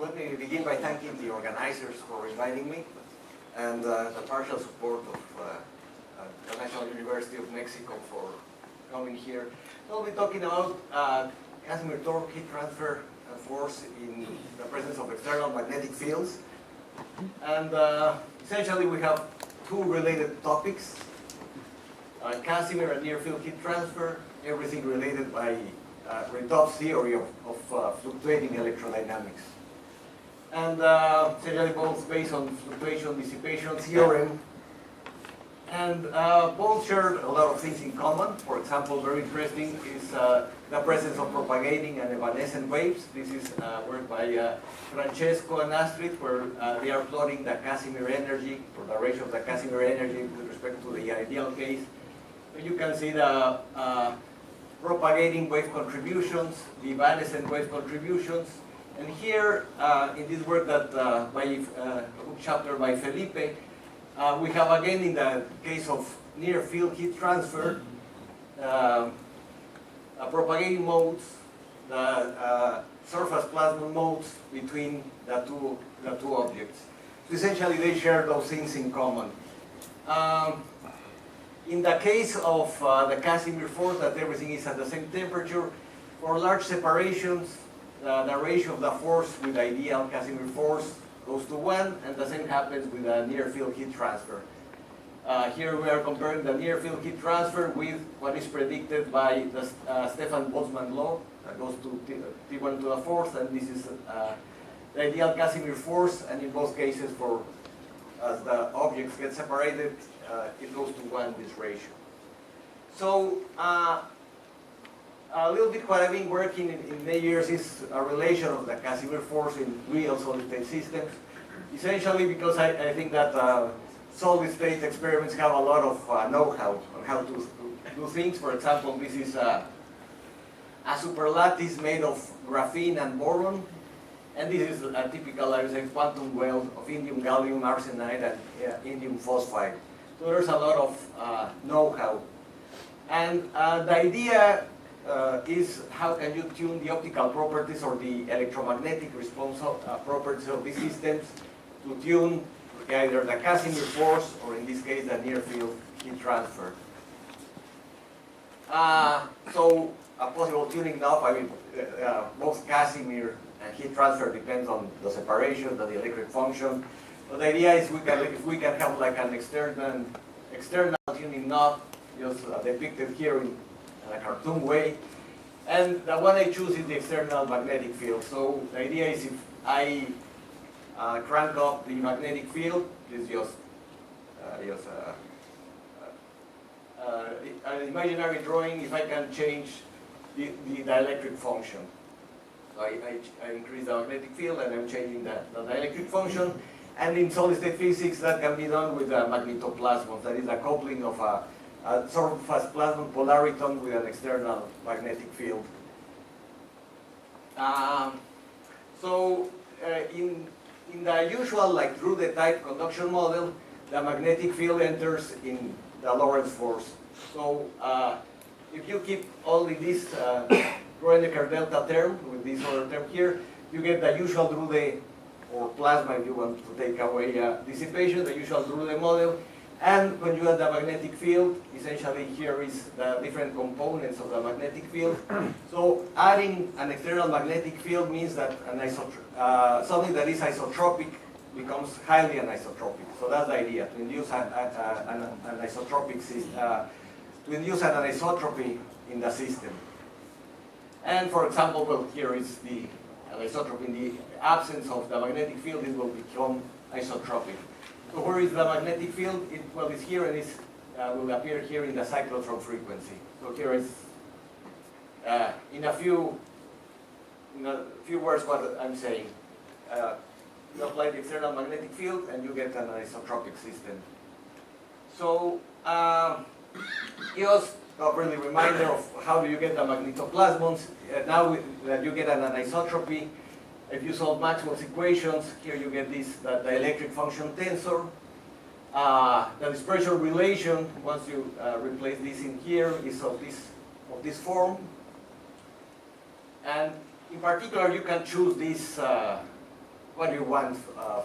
let me begin by thanking the organizers for inviting me and the partial support of the National University of Mexico for coming here. I'll be talking about Casimir torque heat transfer force in the presence of external magnetic fields. And essentially we have two related topics. Casimir and near-field heat transfer, everything related by Redov's theory of fluctuating electrodynamics. And essentially both based on fluctuation dissipation theorem. And both share a lot of things in common. For example, very interesting is the presence of propagating and evanescent waves. This is work by Francesco and Astrid, where they are plotting the Casimir energy, or the ratio of the Casimir energy with respect to the ideal case. So you can see the propagating wave contributions, the evanescent wave contributions. And here, in this work that by a chapter by Felipe, we have again in the case of near field heat transfer, propagating modes, the surface plasma modes between the two objects. So essentially they share those things in common. In the case of the Casimir force, that everything is at the same temperature, for large separations, the ratio of the force with the ideal Casimir force goes to 1, and the same happens with the near-field heat transfer. Here we are comparing the near-field heat transfer with what is predicted by the Stefan Boltzmann law, that goes to T1 to the 4th, and this is the ideal Casimir force, and in both cases, as the objects get separated, it goes to 1, this ratio. So, a little bit what I've been working in many years is a relation of the Casimir force in real solid-state systems. Essentially because I think that solid-state experiments have a lot of know-how on how to do things. For example, this is a superlattice made of graphene and boron. And this is a typical, I would say, quantum weld of indium gallium arsenide and indium phosphide. So there's a lot of know-how. And the idea is how can you tune the optical properties or the electromagnetic response properties of these systems to tune either the Casimir force or in this case the near-field heat transfer. So a possible tuning knob, I mean, both Casimir and heat transfer depends on the separation, the dielectric function. But the idea is if we can have like an external tuning knob, just depicted here in a cartoon way. And the one I choose is the external magnetic field. So the idea is if I crank up the magnetic field, it's just an imaginary drawing. If I can change the dielectric function. So I increase the magnetic field and I'm changing the dielectric function. And in solid-state physics, that can be done with a magnetoplasmon. That is a coupling of a surface plasmon polariton with an external magnetic field. In the usual, like Drude type conduction model, the magnetic field enters in the Lorentz force. So if you keep only this Kronecker delta term with this other term here, you get the usual Drude, or plasma if you want to take away dissipation, the usual Drude model. And when you add the magnetic field, essentially here is the different components of the magnetic field. So adding an external magnetic field means that something that is isotropic becomes highly anisotropic. So that's the idea, to induce an isotropic system, to induce an anisotropy in the system. And for example, well, here is the anisotropy. In the absence of the magnetic field, it will become isotropic. So where is the magnetic field? It's here and it will appear here in the cyclotron frequency. So here is, in a few words what I'm saying. You apply the external magnetic field and you get an isotropic system. So just a really reminder of how do you get the magnetoplasmons. Now that you get an anisotropy, if you solve Maxwell's equations, here you get this, the dielectric function tensor. The dispersion relation, once you replace this in here, is of this form. And in particular, you can choose this what you want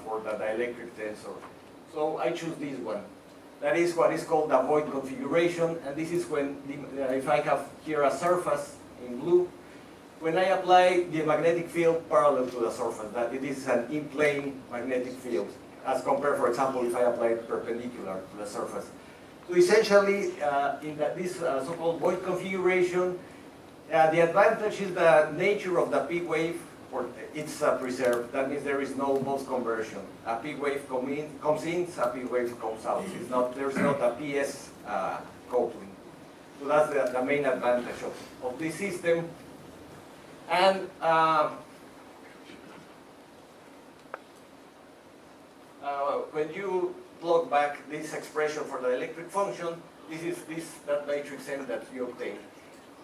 for the dielectric tensor. So I choose this one. That is what is called the void configuration, and this is when, if I have here a surface in blue, when I apply the magnetic field parallel to the surface, that it is an in-plane magnetic field, as compared, for example, if I apply it perpendicular to the surface. So essentially, in this so-called void configuration, the advantage is the nature of the P wave, or it's preserved. That means there is no Bose conversion. A P wave comes in, a P wave comes out. There's not a PS coupling. So that's the main advantage of this system. And when you plug back this expression for the electric function, this is that matrix M that you obtain.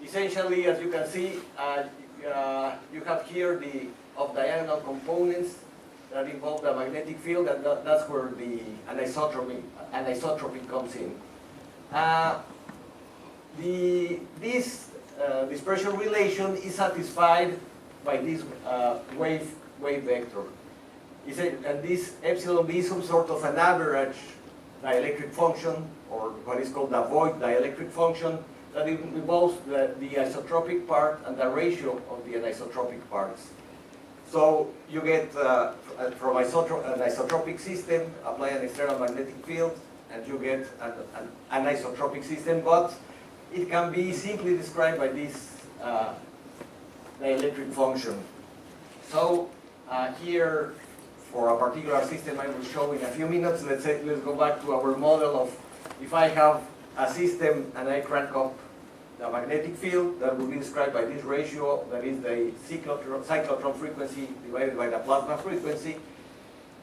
Essentially, as you can see, you have here the off-diagonal components that involve the magnetic field, and that's where the anisotropy comes in. This dispersion relation is satisfied by this wave vector. And this epsilon b is some sort of an average dielectric function, or what is called the void dielectric function, that involves the isotropic part and the ratio of the anisotropic parts. So you get from an isotropic system, apply an external magnetic field, and you get an anisotropic system, but it can be simply described by this dielectric function. So here, for a particular system I will show in a few minutes, let's go back to our model of, if I have a system and I crank up the magnetic field, that will be described by this ratio, that is the cyclotron frequency divided by the plasma frequency.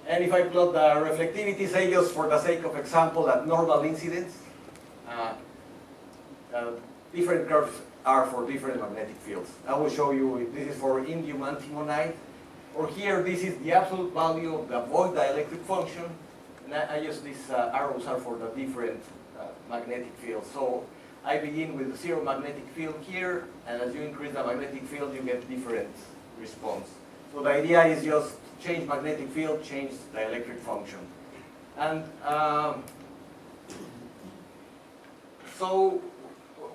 And if I plot the reflectivity, say just for the sake of example, at normal incidence, different curves are for different magnetic fields. I will show you, this is for indium antimonide, or here this is the absolute value of the void dielectric function, and I use these arrows are for the different magnetic fields. So I begin with zero magnetic field here, and as you increase the magnetic field, you get different response. So the idea is just change magnetic field, change dielectric function. And so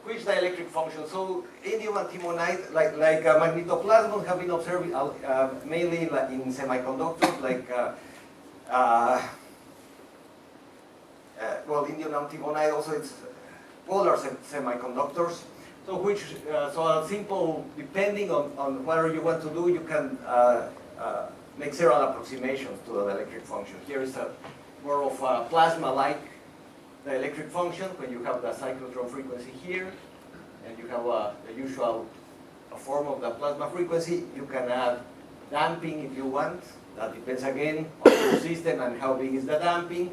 which dielectric function? So indium antimonide, like magnetoplasmons, have been observed mainly in semiconductors, like well, indium antimonide also it's polar semiconductors. So so a simple, depending on whatever you want to do, you can make several approximations to the dielectric function. Here is more of a plasma-like dielectric function, when you have the cyclotron frequency here, and you have the usual form of the plasma frequency. You can add damping if you want. That depends again on your system and how big is the damping.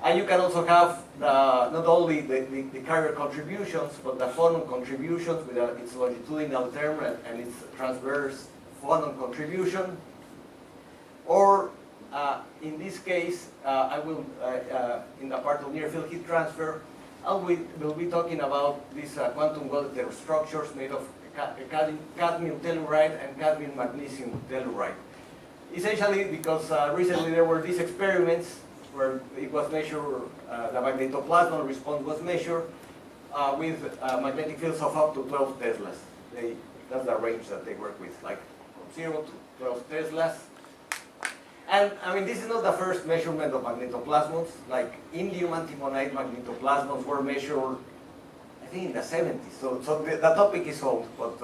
And you can also have not only the carrier contributions, but the phonon contributions with its longitudinal term and its transverse phonon contribution. Or in this case, I will, in the part of near-field heat transfer, we'll be talking about these quantum well heterostructures made of cadmium telluride and cadmium magnesium telluride. Essentially, because recently there were these experiments where it was measured, the magnetoplasma response was measured with magnetic fields of up to 12 Teslas. That's the range that they work with, like from 0 to 12 Teslas. And I mean, this is not the first measurement of magnetoplasmons. Like indium antimonide magnetoplasmons were measured, I think, in the 70s. So the topic is old, but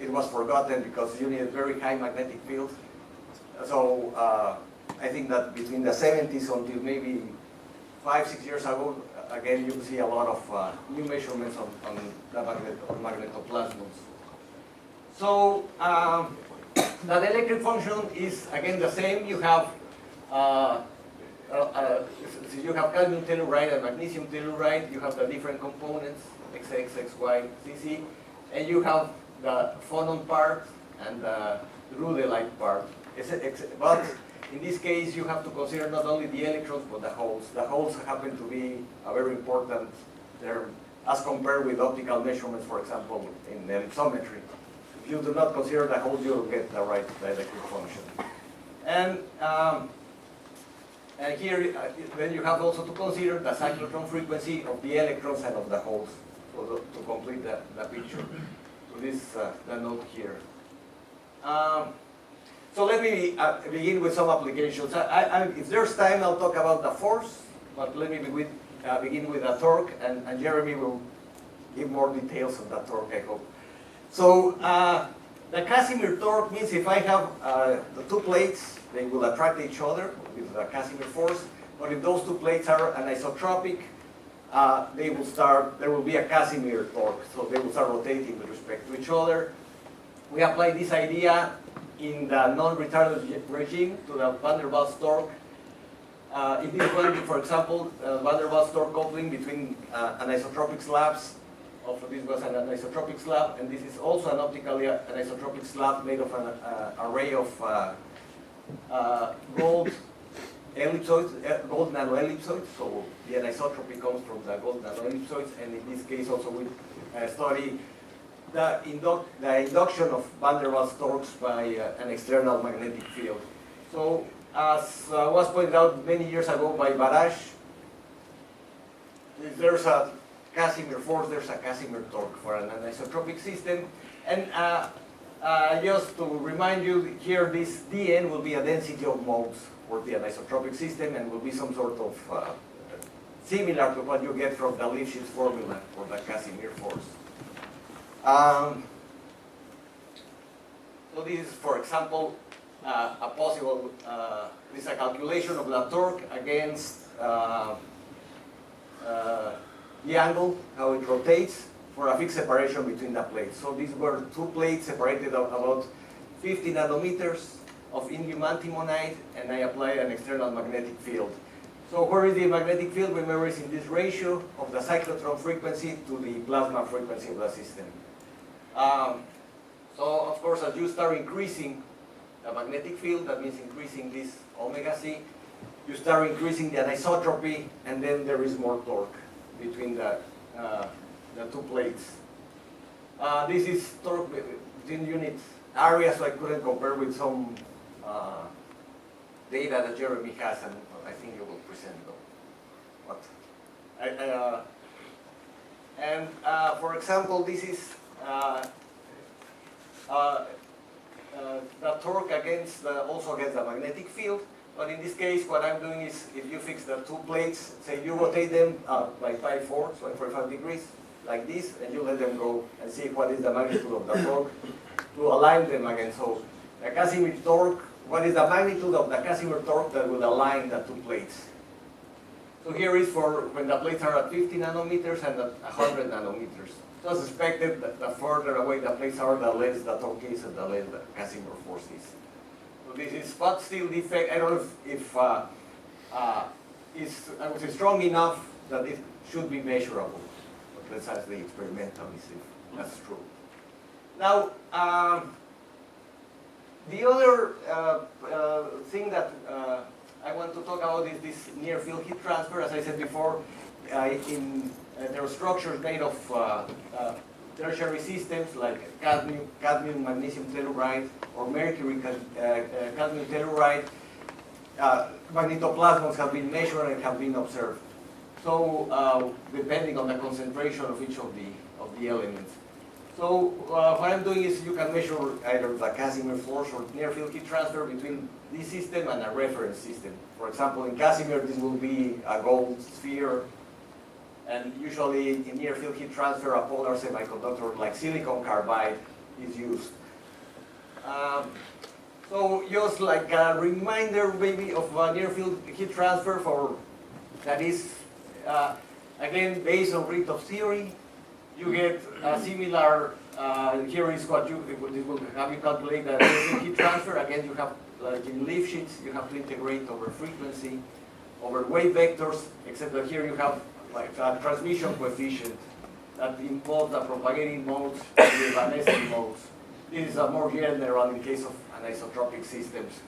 it was forgotten because you needed very high magnetic fields. So I think that between the 70s until maybe 5-6 years ago, again, you see a lot of new measurements on the magnetoplasmons. So the dielectric function is again the same. You have cadmium telluride and magnesium telluride. You have the different components, XX, XY, CC, and you have the phonon part and the Rude-like part. But in this case, you have to consider not only the electrons, but the holes. The holes happen to be a very important term as compared with optical measurements, for example, in ellipsometry. If you do not consider the holes, you will get the right dielectric function. And here, then you have also to consider the cyclotron frequency of the electrons and of the holes, so to complete the picture. So this the note here. So let me begin with some applications. If there's time, I'll talk about the force, but let me begin with the torque, and Jeremy will give more details on the torque, I hope. So the Casimir torque means if I have the two plates, they will attract each other with the Casimir force. But if those two plates are anisotropic, there will be a Casimir torque. So they will start rotating with respect to each other. We apply this idea in the non-retarded regime to the van der Waals torque. In this one, for example, van der Waals torque coupling between anisotropic slabs. This was an anisotropic slab, and this is also an optically anisotropic slab made of an array of gold ellipsoids, gold nanoellipsoids. So the anisotropy comes from the gold nanoellipsoids, and in this case also we study the induction of van der Waals torques by an external magnetic field. So as was pointed out many years ago by Barash, if there's a Casimir force, there's a Casimir torque for an anisotropic system. And just to remind you, here this dn will be a density of modes for the anisotropic system, and will be some sort of similar to what you get from the Lifshitz formula for the Casimir force. So this is, for example, a possible, this is a calculation of the torque against the angle, how it rotates, for a fixed separation between the plates. So these were two plates separated about 50 nanometers of indium antimonide, and I apply an external magnetic field. So where is the magnetic field? Remember, it's in this ratio of the cyclotron frequency to the plasma frequency of the system. So of course, as you start increasing the magnetic field, that means increasing this omega c, you start increasing the anisotropy, and then there is more torque between the two plates. This is torque within unit area, so I couldn't compare with some data that Jeremy has, and I think you will present though. But for example, this is the torque also against the magnetic field. But in this case, what I'm doing is, if you fix the two plates, say you rotate them by pi 4, so 45 degrees, like this, and you let them go and see what is the magnitude of the torque to align them again. So the Casimir torque, what is the magnitude of the Casimir torque that will align the two plates? So here is for when the plates are at 50 nanometers and at 100 nanometers. So as expected, the further away the plates are, the less the torque is and the less the Casimir force is. This is, but still the effect, I don't know if it's, I would say, strong enough that it should be measurable. But let's ask the experimentalist if that's true. Now, the other thing that I want to talk about is this near-field heat transfer. As I said before, in heterostructures made of tertiary systems like cadmium, magnesium telluride, or mercury cadmium telluride, magnetoplasmons have been measured and have been observed. So depending on the concentration of each of the elements. So what I'm doing is you can measure either the Casimir force or near-field heat transfer between this system and a reference system. For example, in Casimir, this will be a gold sphere. And usually in near-field heat transfer, a polar semiconductor like silicon carbide is used. So just like a reminder maybe of near-field heat transfer that is, again, based on Richthof theory. You get a similar, here is what this will have you calculate the near-field heat transfer. Again, you have, like in Lifshitz, you have to integrate over frequency, over wave vectors, except that here you have like a transmission coefficient that involves the propagating modes and the evanescent modes. This is a more general in case of anisotropic systems.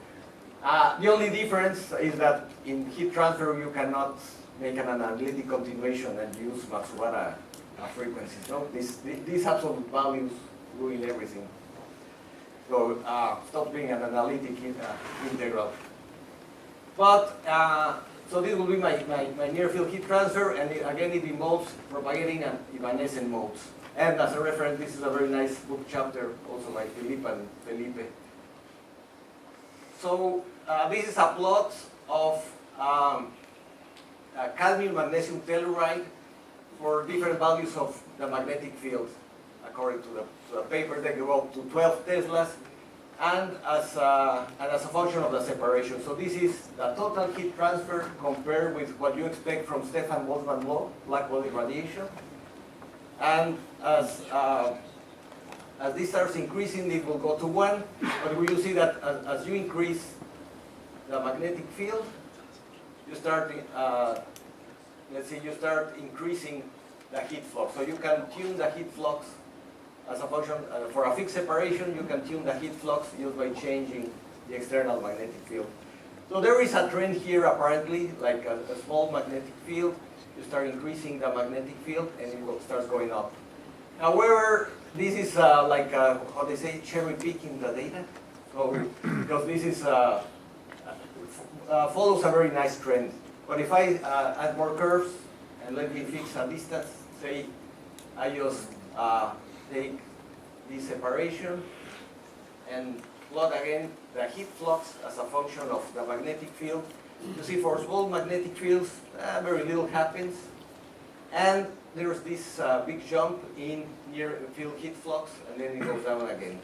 The only difference is that in heat transfer you cannot make an analytic continuation and use frequencies. No? These absolute values ruin everything. So stop being an analytic integral. But, so this will be my near field heat transfer, and again it involves propagating and evanescent modes. And as a reference, this is a very nice book chapter, also by Felipe and Felipe. So this is a plot of cadmium magnesium telluride for different values of the magnetic field. According to the paper, they go up to 12 Teslas, and as a function of the separation. So this is the total heat transfer compared with what you expect from Stefan Boltzmann law, black body radiation. And as this starts increasing, it will go to 1. But we will see that as you increase the magnetic field, you start, let's say, you start increasing the heat flux. So you can tune the heat flux as a function, for a fixed separation, you can tune the heat flux just by changing the external magnetic field. So there is a trend here apparently, like a small magnetic field. You start increasing the magnetic field and it starts going up. However, this is like, how they say, cherry picking the data. So, because this is, follows a very nice trend. But if I add more curves and let me fix a distance, say I just take this separation and plot again the heat flux as a function of the magnetic field. You see, for small magnetic fields, very little happens. And there's this big jump in near field heat flux, and then it goes down again.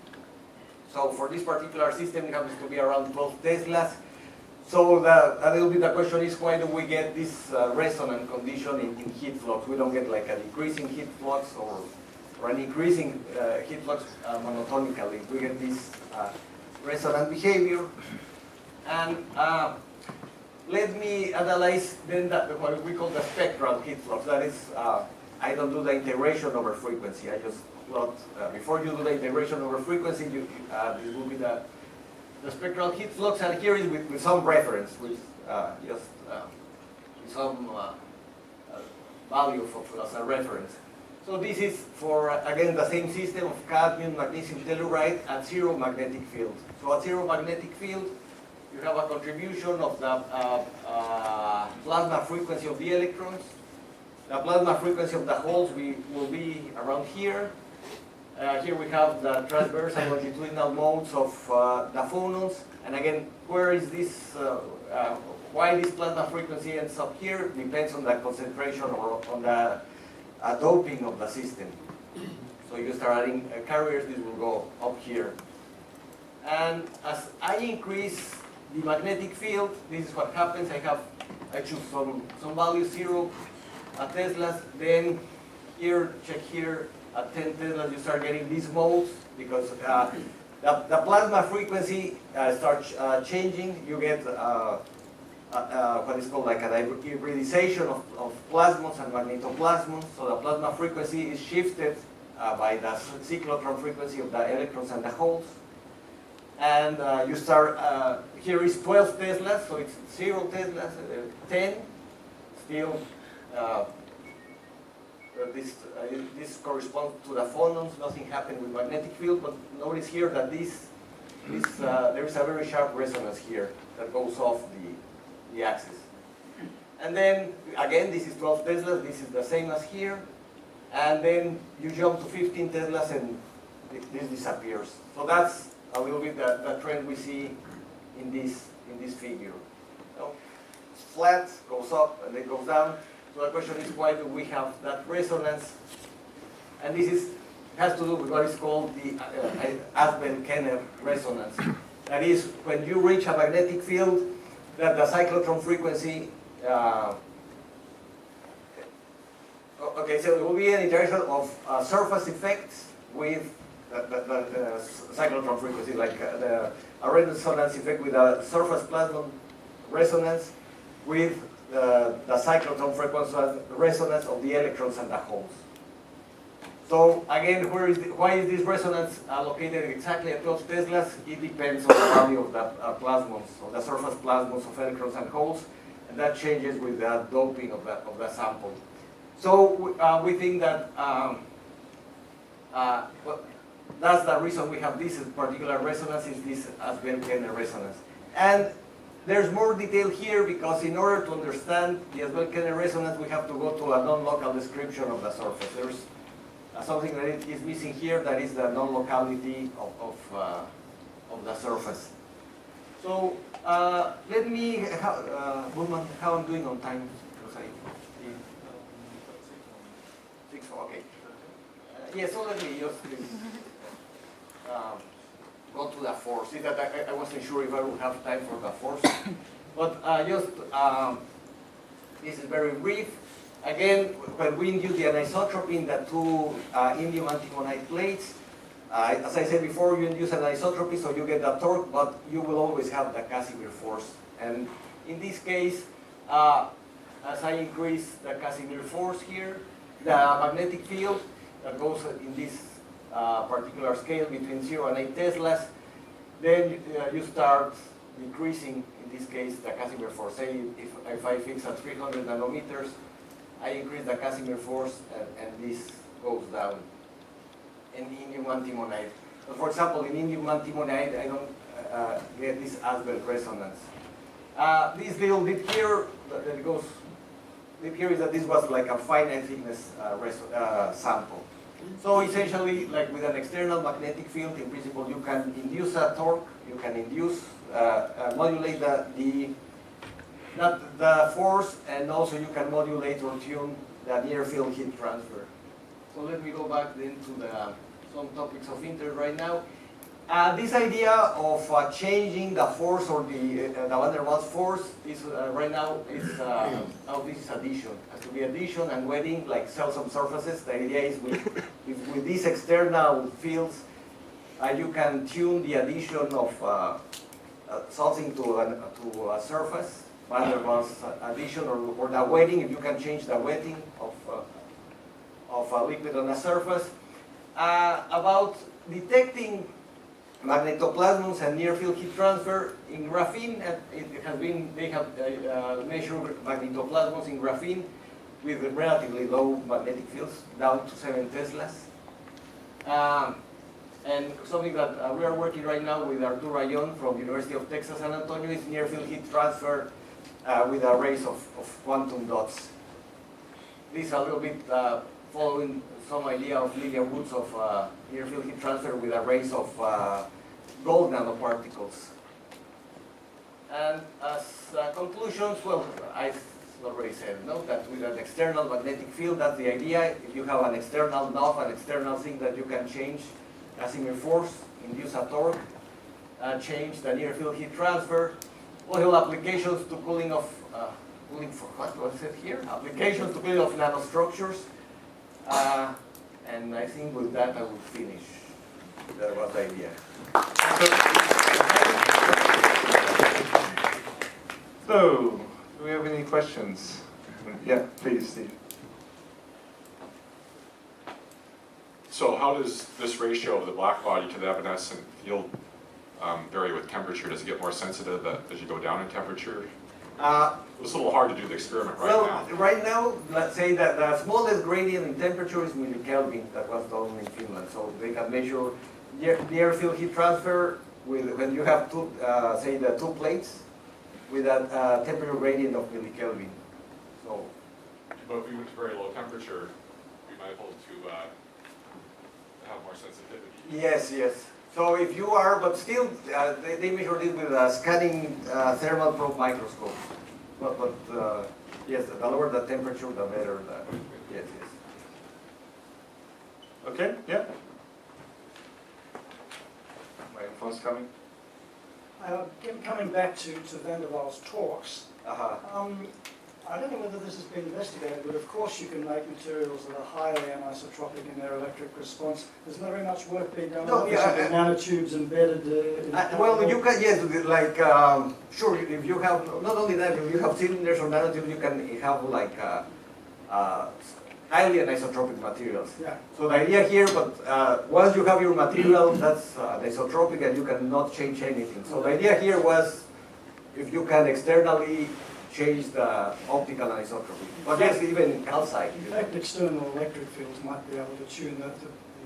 So for this particular system, it happens to be around 12 Teslas. So a little bit the question is, why do we get this resonant condition in heat flux? We don't get like a decreasing heat flux or an increasing heat flux monotonically. We get this resonant behavior. And let me analyze then what we call the spectral heat flux. That is, I don't do the integration over frequency. I just plot, before you do the integration over frequency, this will be the spectral heat flux. And here is with some reference, with just with some value as a reference. So this is for, again, the same system of cadmium, magnesium telluride at 0 magnetic field. So at 0 magnetic field, you have a contribution of the plasma frequency of the electrons. The plasma frequency of the holes will be around here. Here we have the transverse and longitudinal modes of the phonons. And again, where is this, why this plasma frequency ends up here depends on the concentration or on the doping of the system. So you start adding carriers, this will go up here. And as I increase the magnetic field, this is what happens. I choose some value 0 Teslas, then here, check here, at 10 Teslas you start getting these modes because the plasma frequency starts changing. You get what is called like a hybridization of plasmons and magnetoplasmons. So the plasma frequency is shifted by the cyclotron frequency of the electrons and the holes. And you start, here is 12 Teslas, so it's 0 Teslas, 10, still this corresponds to the phonons. Nothing happened with magnetic field, but notice here that there is a very sharp resonance here that goes off the axis. And then, again, this is 12 Teslas, this is the same as here. And then you jump to 15 Teslas and this disappears. So that's a little bit the trend we see in this figure. So it's flat, goes up, and then goes down. So the question is, why do we have that resonance? And this has to do with what is called the Asbel-Kenner resonance. That is, when you reach a magnetic field, that the cyclotron frequency, okay, so it will be an interaction of surface effects with the cyclotron frequency, like a resonance effect with a surface plasma resonance with the cyclotron frequency resonance of the electrons and the holes. So again, why is this resonance located exactly at 12 Teslas? It depends on the value of the plasmons, of the surface plasmons of electrons and holes, and that changes with the doping of the sample. So we think that that's the reason we have this particular resonance, is this Esquivel-Sirvent resonance. And there's more detail here, because in order to understand the Esquivel-Sirvent resonance, we have to go to a non-local description of the surface. There's something that is missing here, that is the non-locality of the surface. So let me, Woodman, how I'm doing on time? Because I see 6, okay. Yeah, so let me just go to the force. See that I wasn't sure if I would have time for the force, but just this is very brief. Again, when we induce the anisotropy in the two indium antimonide plates, as I said before, you induce an anisotropy, so you get the torque, but you will always have the Casimir force. And in this case, as I increase the Casimir force here, the magnetic field that goes in this particular scale between 0 and 8 Teslas, then you start decreasing, in this case, the Casimir force. Say if I fix at 300 nanometers, I increase the Casimir force, and this goes down in indium antimonide. But for example, in indium antimonide, I don't get this Esquivel resonance. This little bit here, that goes, bit here is that this was like a finite thickness sample. So essentially, like with an external magnetic field, in principle, you can induce a torque, you can induce, modulate the force, and also you can modulate or tune the near-field heat transfer. So let me go back then to some topics of interest right now. This idea of changing the force or the van der Waals force is right now is this is addition. It has to be addition and wetting, like some surfaces. The idea is with these external fields, you can tune the addition of something to a surface, van der Waals addition, or the wetting. If you can change the wetting of a liquid on a surface, about detecting magnetoplasmons and near-field heat transfer in graphene. They have measured magnetoplasmons in graphene with relatively low magnetic fields, down to 7 Teslas. And something that we are working right now with Arturo Rayon from the University of Texas San Antonio is near-field heat transfer with arrays of quantum dots. This is a little bit following some idea of Lillian Woods of near-field heat transfer with arrays of gold nanoparticles. And as conclusions, well, I already said, no, that with an external magnetic field, that's the idea. If you have an external knob, an external thing that you can change Casimir force, induce a torque, change the near-field heat transfer, possible applications to cooling of, cooling for what is it here? Applications to cooling of nanostructures. And I think with that I will finish. That was the idea. So, do we have any questions? Yeah, please, Steve. So how does this ratio of the black body to the evanescent field vary with temperature? Does it get more sensitive as you go down in temperature? It's a little hard to do the experiment right now. Well, right now, let's say that the smallest gradient in temperature is millikelvin. That was done in Finland. So they can measure near-field heat transfer when you have two, say the two plates with a temperature gradient of millikelvin. So, but if we went to very low temperature, we might be able to have more sensitivity. yes, yes. So if you are, but still, they measured it with a scanning thermal probe microscope. But yes, the lower the temperature, the better. Yes, yes. Okay, yeah. Microphone's coming. Coming back to van der Waals torques, Uh-huh. I don't know whether this has been investigated, but of course you can make materials that are highly anisotropic in their electric response. There's not very much work being done on nanotubes embedded well, you can, yes, like, sure, if you have, not only that, if you have cylinders or nanotubes, you can have like highly anisotropic materials. Yeah. So the idea here, but once you have your material that's anisotropic and you cannot change anything. So the idea here was if you can externally change the optical anisotropy. But yes, even calcite. In fact, external electric fields might be able to tune the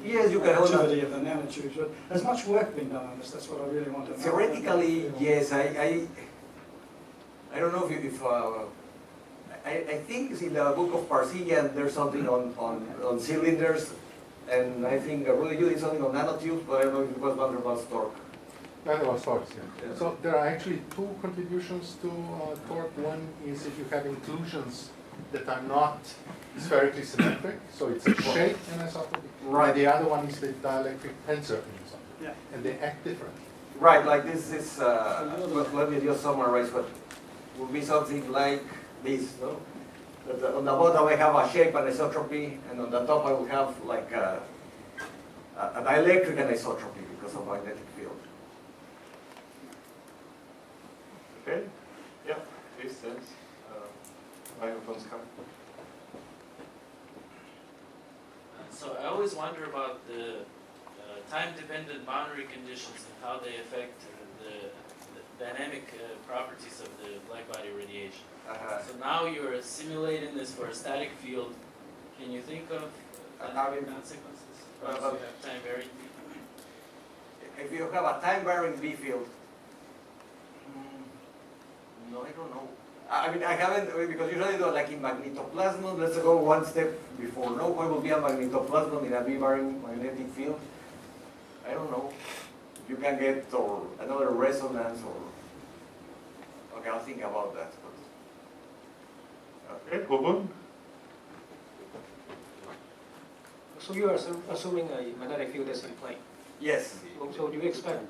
Yes, you can hold that. activity of the nanotubes, but has much work been done on this? That's what I really want to know. Theoretically, yes. I don't know if I think in the book of Parsegian there's something on cylinders, and I think really you did something on nanotubes, but I don't know if it was Van der Waals torque. That was torque, yeah. Yeah. So there are actually two contributions to torque. One is if you have inclusions that are not spherically symmetric, so it's a shape anisotropy. Right. And the other one is the dielectric tensor anisotropy. Yeah. And they act differently. Right, like this is, let me just summarize what would be something like this, no? That on the bottom I have a shape anisotropy, and on the top I will have like a dielectric anisotropy because of magnetic field. Okay, yeah, please, thanks. Microphone's coming. So I always wonder about the time-dependent boundary conditions and how they affect the dynamic properties of the blackbody radiation. So now you're simulating this for a static field. Can you think of consequences? Once you have time-varying B field? If you have a time-varying B field, no, I don't know. I mean, I haven't, because usually do like in magnetoplasma, let's go one step before. No, what will be a magnetoplasma in a B-varying magnetic field? I don't know. You can get or another resonance or, okay, I'll think about that. Okay, Hubun? So you are assuming a magnetic field is in plane. Yes. So do you expect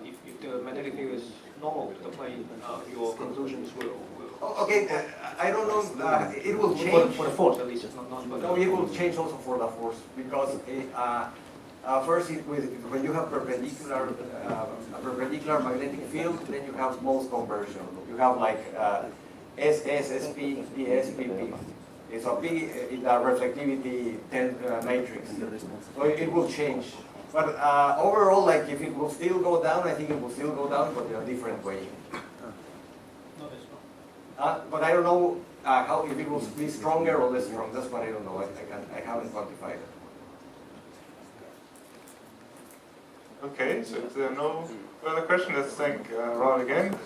if the magnetic field is normal to the plane, your conclusions will Okay, I don't know, it will for change. the force at least, not for No, the... it will change also for the force, because first, when you have perpendicular, a perpendicular magnetic field, then you have Mohs conversion. You have like SS, SP, PS, PP. It's a P in the reflectivity matrix. So it will change. But overall, like if it will still go down, I think it will still go down, but in a different way. But I don't know how, if it will be stronger or less strong. That's what I don't know. I haven't quantified it. Okay, so if there are no further questions, let's thank Ron again.